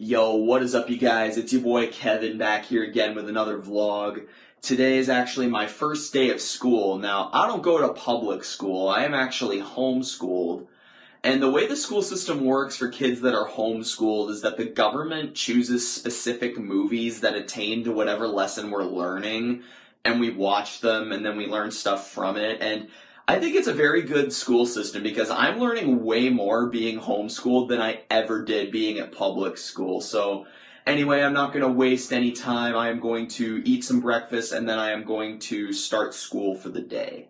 Yo, what is up, you guys? It's your boy Kevin back here again with another vlog. Today is actually my first day of school. Now, I don't go to public school. I am actually homeschooled. And the way the school system works for kids that are homeschooled is that the government chooses specific movies that attain to whatever lesson we're learning, and we watch them, and then we learn stuff from it. And I think it's a very good school system because I'm learning way more being homeschooled than I ever did being at public school. So anyway, I'm not going to waste any time. I am going to eat some breakfast and then I am going to start school for the day.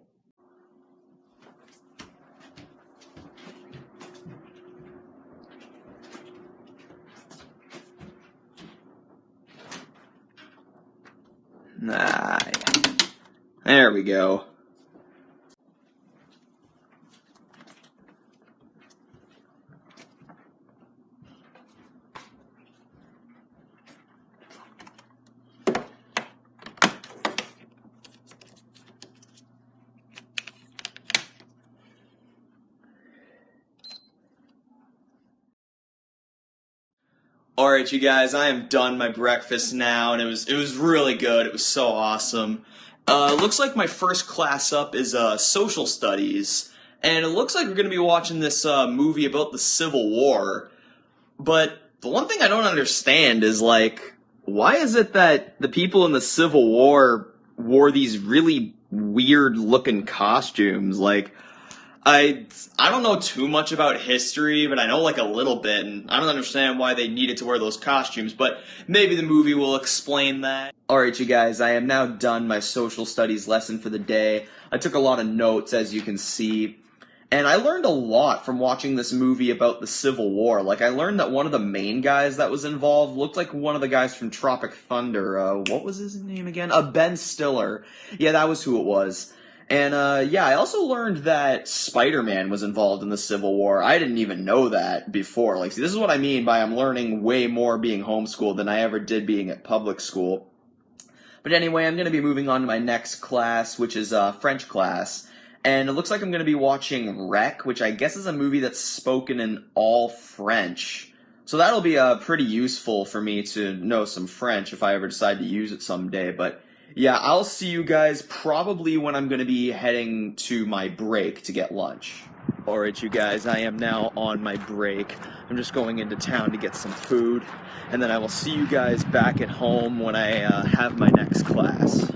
There we go. Alright, you guys, I am done my breakfast now, and it was really good. It was so awesome. Looks like my first class up is social studies, and it looks like we're going to be watching this movie about the Civil War. But the one thing I don't understand is, like, why is it that the people in the Civil War wore these really weird-looking costumes? Like, I don't know too much about history, but I know like a little bit, and I don't understand why they needed to wear those costumes, but maybe the movie will explain that. Alright, you guys, I am now done my social studies lesson for the day. I took a lot of notes, as you can see, and I learned a lot from watching this movie about the Civil War. Like, I learned that one of the main guys that was involved looked like one of the guys from Tropic Thunder. What was his name again? Ben Stiller. Yeah, that was who it was. And, yeah, I also learned that Spider-Man was involved in the Civil War. I didn't even know that before. Like, see, this is what I mean by I'm learning way more being homeschooled than I ever did being at public school. But anyway, I'm going to be moving on to my next class, which is, French class. And it looks like I'm going to be watching Rec, which I guess is a movie that's spoken in all French. So that'll be, pretty useful for me to know some French if I ever decide to use it someday, but yeah, I'll see you guys probably when I'm going to be heading to my break to get lunch. Alright, you guys, I am now on my break. I'm just going into town to get some food, and then I will see you guys back at home when I have my next class.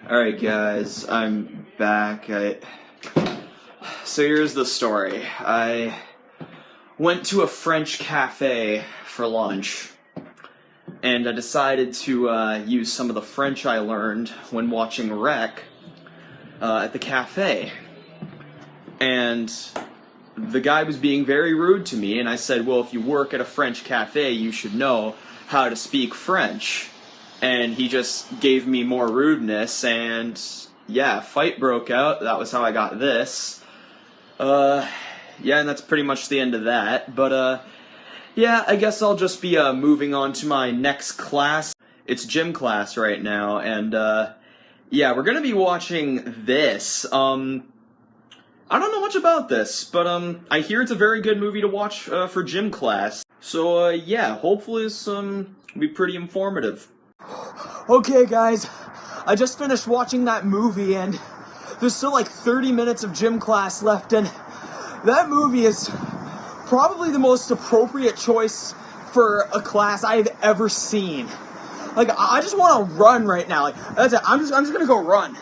Alright, guys, I'm back. So here's the story. I went to a French cafe for lunch, and I decided to use some of the French I learned when watching Rec at the cafe. And the guy was being very rude to me, and I said, well, if you work at a French cafe, you should know how to speak French. And he just gave me more rudeness, and yeah, fight broke out. That was how I got this. Yeah, and that's pretty much the end of that, but, yeah, I guess I'll just be, moving on to my next class. It's gym class right now, and, yeah, we're gonna be watching this. I don't know much about this, but, I hear it's a very good movie to watch, for gym class. So, yeah, hopefully this, will be pretty informative. Okay, guys, I just finished watching that movie, and there's still like 30 minutes of gym class left, and that movie is probably the most appropriate choice for a class I've ever seen. Like, I just want to run right now. Like, that's it. I'm just gonna go run.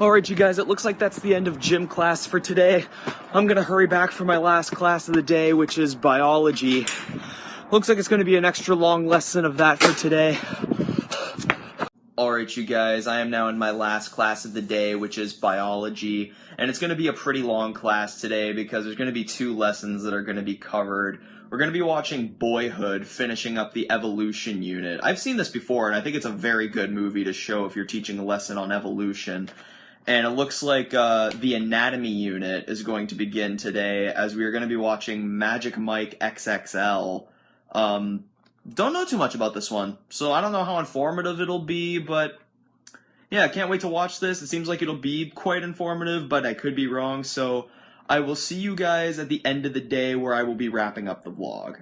Alright, you guys, it looks like that's the end of gym class for today. I'm gonna hurry back for my last class of the day, which is biology. Looks like it's gonna be an extra long lesson of that for today. Alright, Alright, you guys, I am now in my last class of the day, which is biology, and it's going to be a pretty long class today because there's going to be 2 lessons that are going to be covered. We're going to be watching Boyhood, finishing up the evolution unit. I've seen this before, and I think it's a very good movie to show if you're teaching a lesson on evolution. And it looks like the anatomy unit is going to begin today, as we are going to be watching Magic Mike XXL. Don't know too much about this one, so I don't know how informative it'll be, but yeah, I can't wait to watch this. It seems like it'll be quite informative, but I could be wrong, so I will see you guys at the end of the day where I will be wrapping up the vlog.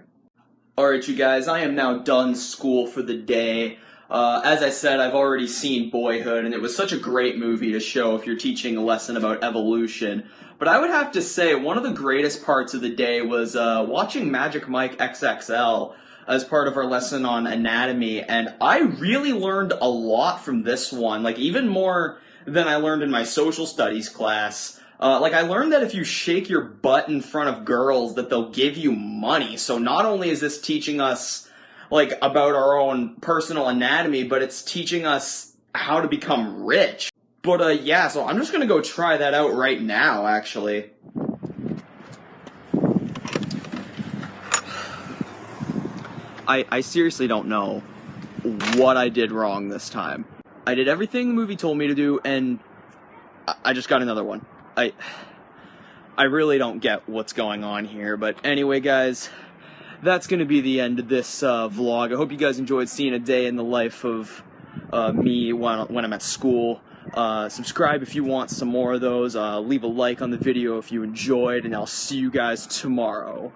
Alright, you guys, I am now done school for the day. As I said, I've already seen Boyhood, and it was such a great movie to show if you're teaching a lesson about evolution. But I would have to say, one of the greatest parts of the day was watching Magic Mike XXL as part of our lesson on anatomy, and I really learned a lot from this one, like even more than I learned in my social studies class. Like, I learned that if you shake your butt in front of girls, that they'll give you money. So not only is this teaching us, like, about our own personal anatomy, but it's teaching us how to become rich. But, yeah, so I'm just gonna go try that out right now, actually. I seriously don't know what I did wrong this time. I did everything the movie told me to do, and I just got another one. I really don't get what's going on here, but anyway, guys, that's going to be the end of this vlog. I hope you guys enjoyed seeing a day in the life of me when I'm at school. Subscribe if you want some more of those. Leave a like on the video if you enjoyed, and I'll see you guys tomorrow.